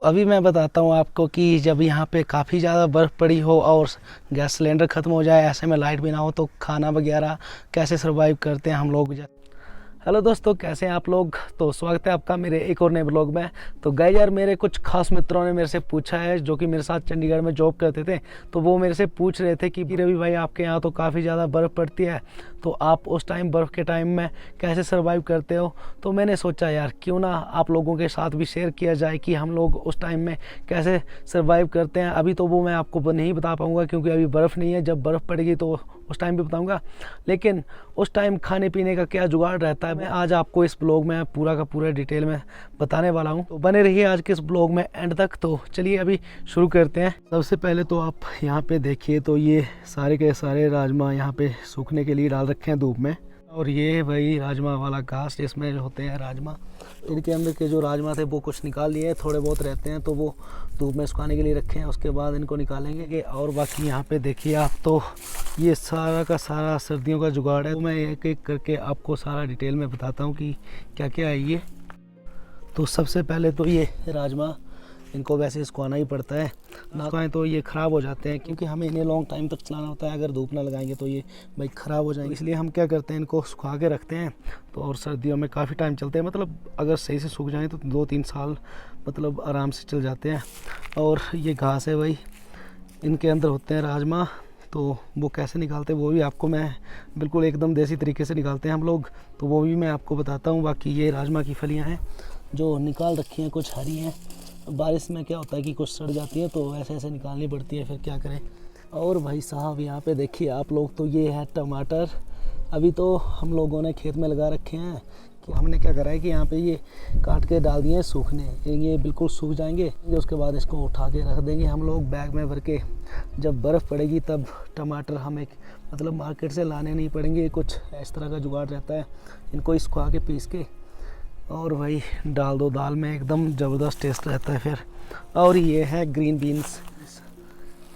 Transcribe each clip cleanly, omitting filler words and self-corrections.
अभी मैं बताता हूँ आपको कि जब यहाँ पे काफ़ी ज़्यादा बर्फ़ पड़ी हो और गैस सिलेंडर ख़त्म हो जाए, ऐसे में लाइट भी ना हो, तो खाना वगैरह कैसे सर्वाइव करते हैं हम लोग। हेलो दोस्तों, कैसे हैं आप लोग। तो स्वागत है आपका मेरे एक और नए ब्लॉग में। तो गाइस यार, मेरे कुछ खास मित्रों ने मेरे से पूछा है जो कि मेरे साथ चंडीगढ़ में जॉब करते थे। तो वो मेरे से पूछ रहे थे कि रवि भाई, आपके यहाँ तो काफ़ी ज़्यादा बर्फ़ पड़ती है, तो आप उस टाइम बर्फ़ के टाइम में कैसे सर्वाइव करते हो। तो मैंने सोचा यार, क्यों ना आप लोगों के साथ भी शेयर किया जाए कि हम लोग उस टाइम में कैसे सर्वाइव करते हैं। अभी तो वो मैं आपको नहीं बता पाऊँगा क्योंकि अभी बर्फ़ नहीं है। जब बर्फ़ पड़ेगी तो उस टाइम भी बताऊंगा, लेकिन उस टाइम खाने पीने का क्या जुगाड़ रहता है, मैं आज आपको इस ब्लॉग में पूरा का पूरा डिटेल में बताने वाला हूं। तो बने रहिए आज के इस ब्लॉग में एंड तक। तो चलिए अभी शुरू करते हैं। सबसे पहले तो आप यहाँ पे देखिए, तो ये सारे के सारे राजमा यहाँ पे सूखने के लिए डाल रखे हैं धूप में। और ये वही राजमा वाला घास जिसमें होते हैं राजमा, इनके अंदर के जो राजमा थे वो कुछ निकाल लिए, थोड़े बहुत रहते हैं तो वो धूप में सुखाने के लिए रखे हैं। उसके बाद इनको निकालेंगे। और बाकी यहाँ पे देखिए आप, तो ये सारा का सारा सर्दियों का जुगाड़ है। तो मैं एक एक करके आपको सारा डिटेल में बताता हूँ कि क्या क्या है ये। तो सबसे पहले तो ये राजमा, इनको वैसे सुखाना ही पड़ता है, ना सुखाएं तो ये ख़राब हो जाते हैं, क्योंकि हमें इन्हें लॉन्ग टाइम तक चलाना होता है। अगर धूप ना लगाएंगे तो ये भाई ख़राब हो जाएंगे, इसलिए हम क्या करते हैं, इनको सुखा के रखते हैं। तो और सर्दियों में काफ़ी टाइम चलते हैं, मतलब अगर सही से सूख जाएँ तो 2-3 साल मतलब आराम से चल जाते हैं। और ये घास है भाई, इनके अंदर होते हैं राजमा। तो वो कैसे निकालते हैं वो भी आपको मैं बिल्कुल एकदम देसी तरीके से निकालते हैं हम लोग, तो वो भी मैं आपको बताता हूँ। बाकी ये राजमा की फलियाँ हैं जो निकाल रखी हैं, कुछ हरी हैं। बारिश में क्या होता है कि कुछ सड़ जाती है, तो ऐसे ऐसे निकालनी पड़ती है, फिर क्या करें। और भाई साहब यहाँ पे देखिए आप लोग, तो ये है टमाटर। अभी तो हम लोगों ने खेत में लगा रखे हैं। तो हमने क्या करा है कि यहाँ पे ये काट के डाल दिए हैं सूखने, ये बिल्कुल सूख जाएंगे। उसके बाद इसको उठा के रख देंगे हम लोग बैग में भर के। जब बर्फ़ पड़ेगी तब टमाटर हमें मतलब मार्केट से लाने नहीं पड़ेंगे। कुछ इस तरह का जुगाड़ रहता है, इनको सुखा के पीस के और भाई डाल दो दाल में, एकदम ज़बरदस्त टेस्ट रहता है फिर। और ये है ग्रीन बीन्स,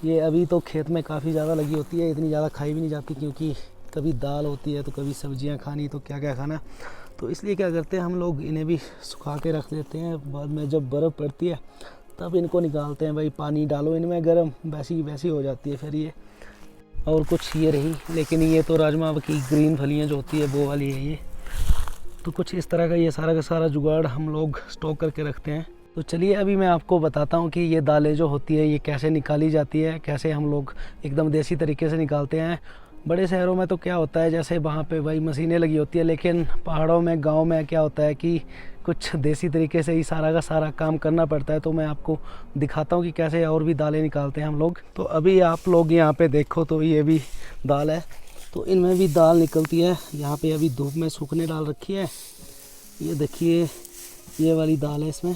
ये अभी तो खेत में काफ़ी ज़्यादा लगी होती है, इतनी ज़्यादा खाई भी नहीं जाती क्योंकि कभी दाल होती है तो कभी सब्जियां खानी, तो क्या क्या खाना। तो इसलिए क्या करते हैं हम लोग, इन्हें भी सुखा के रख लेते हैं। बाद में जब बर्फ़ पड़ती है तब इनको निकालते हैं। भाई पानी डालो इनमें गर्म, वैसी वैसी हो जाती है फिर ये। और कुछ ये रही, लेकिन ये तो राजमा की ग्रीन फलियाँ जो होती है वो वाली है ये। तो कुछ इस तरह का ये सारा का सारा जुगाड़ हम लोग स्टॉक करके रखते हैं। तो चलिए अभी मैं आपको बताता हूँ कि ये दालें जो होती है ये कैसे निकाली जाती है, कैसे हम लोग एकदम देसी तरीके से निकालते हैं। बड़े शहरों में तो क्या होता है, जैसे वहाँ पे भाई मशीनें लगी होती है, लेकिन पहाड़ों में गांव में क्या होता है कि कुछ देसी तरीके से ही सारा का सारा काम करना पड़ता है। तो मैं आपको दिखाता हूँ कि कैसे और भी दालें निकालते हैं हम लोग। तो अभी आप लोग यहाँ पे देखो, तो ये भी दाल है, तो इनमें भी दाल निकलती है। यहाँ पे अभी धूप में सूखने डाल रखी है। ये देखिए ये वाली दाल है,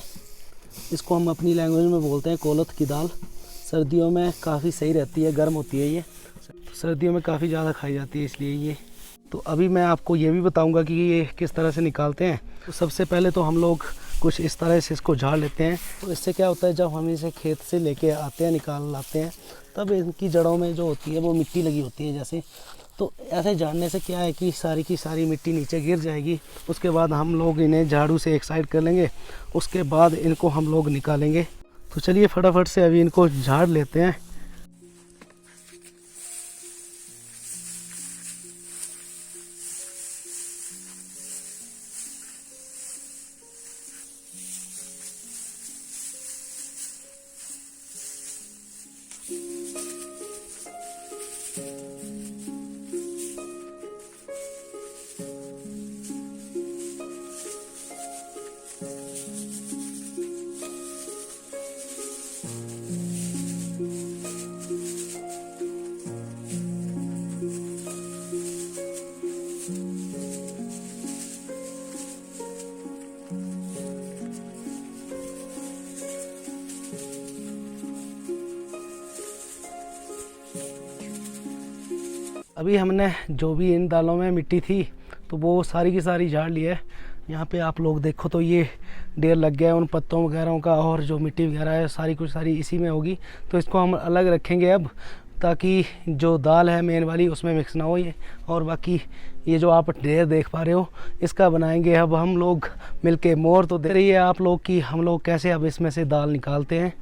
इसको हम अपनी लैंग्वेज में बोलते हैं कोलथ की दाल। सर्दियों में काफ़ी सही रहती है, गर्म होती है ये, सर्दियों में काफ़ी ज़्यादा खाई जाती है इसलिए ये। तो अभी मैं आपको ये भी बताऊंगा कि ये किस तरह से निकालते हैं। तो सबसे पहले तो हम लोग कुछ इस तरह से इसको झाड़ लेते हैं। तो इससे क्या होता है, जब हम इसे खेत से लेके आते हैं, निकाल लाते हैं, तब इनकी जड़ों में जो होती है वो मिट्टी लगी होती है जैसे। तो ऐसे झाड़ने से क्या है कि सारी की सारी मिट्टी नीचे गिर जाएगी। उसके बाद हम लोग इन्हें झाड़ू से एक साइड कर लेंगे, उसके बाद इनको हम लोग निकालेंगे। तो चलिए फटाफट से अभी इनको झाड़ लेते हैं। अभी हमने जो भी इन दालों में मिट्टी थी तो वो सारी की सारी झाड़ ली है। यहाँ पे आप लोग देखो, तो ये ढेर लग गया है उन पत्तों वगैरह का, और जो मिट्टी वगैरह है सारी कुछ सारी इसी में होगी। तो इसको हम अलग रखेंगे अब, ताकि जो दाल है मेन वाली उसमें मिक्स ना हो ये। और बाकी ये जो आप ढेर देख पा रहे हो इसका बनाएंगे अब हम लोग मिलके मोर। तो दे रही है आप लोग कि हम लोग कैसे अब इसमें से दाल निकालते हैं।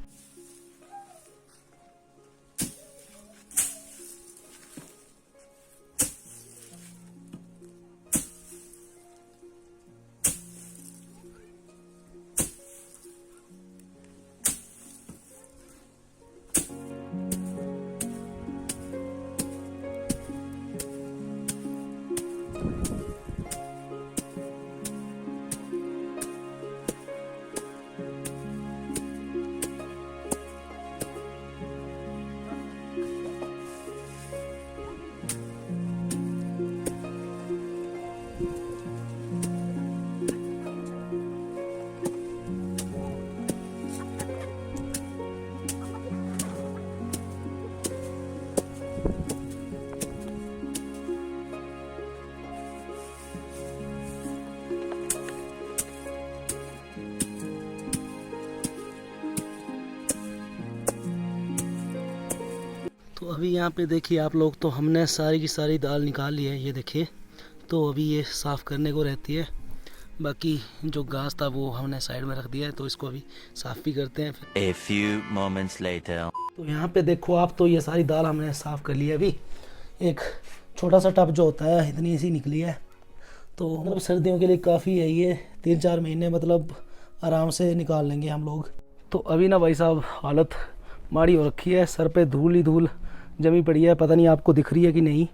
तो अभी यहाँ पे देखिए आप लोग, तो हमने सारी की सारी दाल निकाल ली है, ये देखिए। तो अभी ये साफ़ करने को रहती है, बाकी जो घास था वो हमने साइड में रख दिया है, तो इसको अभी साफ़ भी करते हैं फिर। A few moments later. तो यहाँ पे देखो आप, तो ये सारी दाल हमने साफ़ कर ली है। अभी एक छोटा सा टब जो होता है इतनी सी निकली है, तो मतलब सर्दियों के लिए काफ़ी है ये। 3-4 महीने मतलब आराम से निकाल लेंगे हम लोग। तो अभी ना भाई साहब हालत माड़ी हो रखी है, सर पे धूल ही धूल जमी पड़ी है। पता नहीं आपको दिख रही है कि नहीं,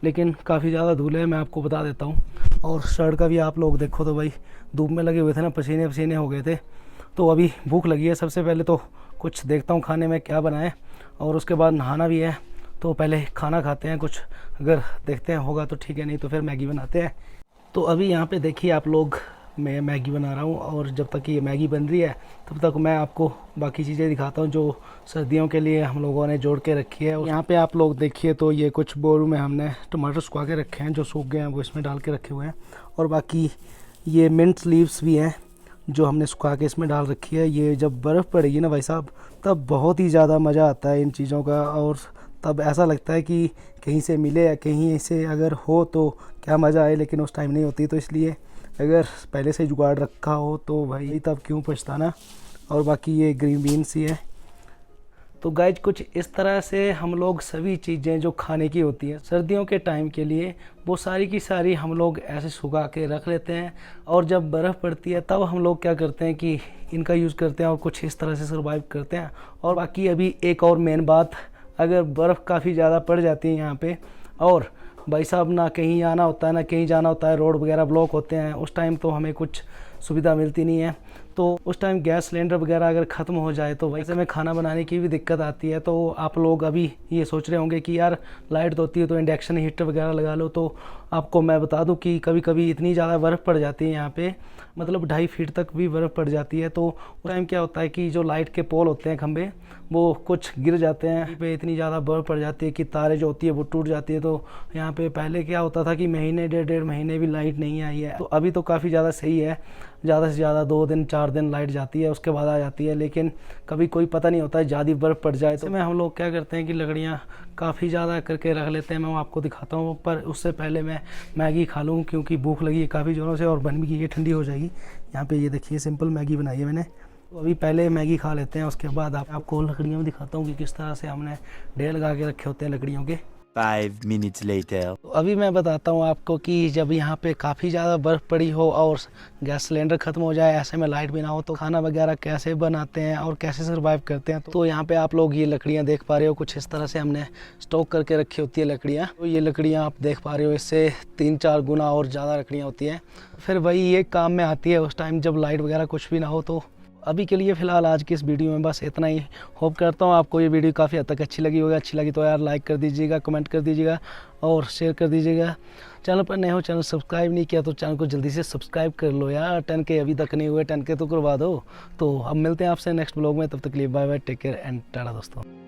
लेकिन काफ़ी ज़्यादा धूल है, मैं आपको बता देता हूँ। और शर्ट का भी आप लोग देखो तो भाई धूप में लगे हुए थे ना, पसीने पसीने हो गए थे। तो अभी भूख लगी है, सबसे पहले तो कुछ देखता हूँ खाने में क्या बनाए, और उसके बाद नहाना भी है। तो पहले खाना खाते हैं कुछ, अगर देखते हैं होगा तो ठीक है, नहीं तो फिर मैगी बनाते हैं। तो अभी यहाँ पे देखिए आप लोग, मैं मैगी बना रहा हूँ, और जब तक ये मैगी बन रही है तब तक मैं आपको बाकी चीज़ें दिखाता हूँ जो सर्दियों के लिए हम लोगों ने जोड़ के रखी है। यहाँ पे आप लोग देखिए, तो ये कुछ बोरों में हमने टमाटर सुखा के रखे हैं, जो सूख गए हैं वो इसमें डाल के रखे हुए हैं। और बाकी ये मिंट लीव्स भी हैं जो हमने सुखा के इसमें डाल रखी है। ये जब बर्फ़ पड़ेगी ना भाई साहब, तब बहुत ही ज़्यादा मज़ा आता है इन चीज़ों का, और तब ऐसा लगता है कि कहीं से मिले या कहीं से अगर हो तो क्या मज़ा आए, लेकिन उस टाइम नहीं होती। तो इसलिए अगर पहले से जुगाड़ रखा हो तो भाई तब क्यों पछताना। और बाकी ये ग्रीन बीन्स ही है। तो गाइज कुछ इस तरह से हम लोग सभी चीज़ें जो खाने की होती है सर्दियों के टाइम के लिए, वो सारी की सारी हम लोग ऐसे सुखा के रख लेते हैं। और जब बर्फ़ पड़ती है तब हम लोग क्या करते हैं कि इनका यूज़ करते हैं और कुछ इस तरह से सर्वाइव करते हैं। और बाकी अभी एक और मेन बात, अगर बर्फ़ काफ़ी ज़्यादा पड़ जाती है यहाँ पे, और भाई साहब ना कहीं आना होता है ना कहीं जाना होता है, रोड वगैरह ब्लॉक होते हैं, उस टाइम तो हमें कुछ सुविधा मिलती नहीं है। तो उस टाइम गैस सिलेंडर वगैरह अगर ख़त्म हो जाए तो वैसे में खाना बनाने की भी दिक्कत आती है। तो आप लोग अभी ये सोच रहे होंगे कि यार लाइट होती है तो इंडक्शन हीटर वगैरह लगा लो। तो आपको मैं बता दूं कि कभी कभी इतनी ज़्यादा बर्फ़ पड़ जाती है यहाँ पे, मतलब 2.5 फीट तक भी बर्फ़ पड़ जाती है। तो उस टाइम क्या होता है कि जो लाइट के पोल होते हैं, खंभे, वो कुछ गिर जाते हैं पे, इतनी ज़्यादा बर्फ़ पड़ जाती है कि तारें जो होती है वो टूट जाती है। तो यहाँ पे पहले क्या होता था कि महीने 1.5 महीने भी लाइट नहीं आई है। तो अभी तो काफ़ी ज़्यादा सही है, ज़्यादा से ज़्यादा 2 दिन 4 दिन लाइट जाती है, उसके बाद आ जाती है। लेकिन कभी कोई पता नहीं होता है, ज़्यादा बर्फ़ पड़ जाए तो हम लोग क्या करते हैं कि लकड़ियाँ काफ़ी ज़्यादा करके रख लेते हैं। मैं आपको दिखाता हूँ, पर उससे पहले मैं मैगी खा लूँ क्योंकि भूख लगी है काफ़ी ज़ोरों से, और बन भी गई है, ठंडी हो जाएगी। यहाँ पे ये देखिए सिंपल मैगी बनाई है मैंने। तो अभी पहले मैगी खा लेते हैं, उसके बाद आपको लकड़ियों में दिखाता हूँ कि किस तरह से हमने ढेर लगा के रखे होते हैं लकड़ियों के। 5 minutes later. तो अभी मैं बताता हूँ आपको कि जब यहाँ पे काफ़ी ज़्यादा बर्फ़ पड़ी हो और गैस सिलेंडर ख़त्म हो जाए, ऐसे में लाइट भी ना हो, तो खाना वगैरह कैसे बनाते हैं और कैसे सर्वाइव करते हैं। तो यहाँ पे आप लोग ये लकड़ियाँ देख पा रहे हो, कुछ इस तरह से हमने स्टॉक करके रखी होती है लकड़ियाँ। तो ये लकड़ियाँ आप देख पा रहे हो, इससे 3-4 गुना और ज़्यादा लकड़ियाँ होती हैं। फिर वही ये काम में आती है उस टाइम जब लाइट वगैरह कुछ भी ना हो। तो अभी के लिए फ़िलहाल आज की इस वीडियो में बस इतना ही। होप करता हूँ आपको ये वीडियो काफ़ी हद तक अच्छी लगी होगी। अच्छी लगी तो यार लाइक कर दीजिएगा, कमेंट कर दीजिएगा और शेयर कर दीजिएगा। चैनल पर नए हो, चैनल सब्सक्राइब नहीं किया तो चैनल को जल्दी से सब्सक्राइब कर लो यार। 10K अभी तक नहीं हुए, 10K तो करवा दो। तो अब मिलते हैं आपसे नेक्स्ट ब्लॉग में, तब तक के लिए bye bye, take care and tata दोस्तों।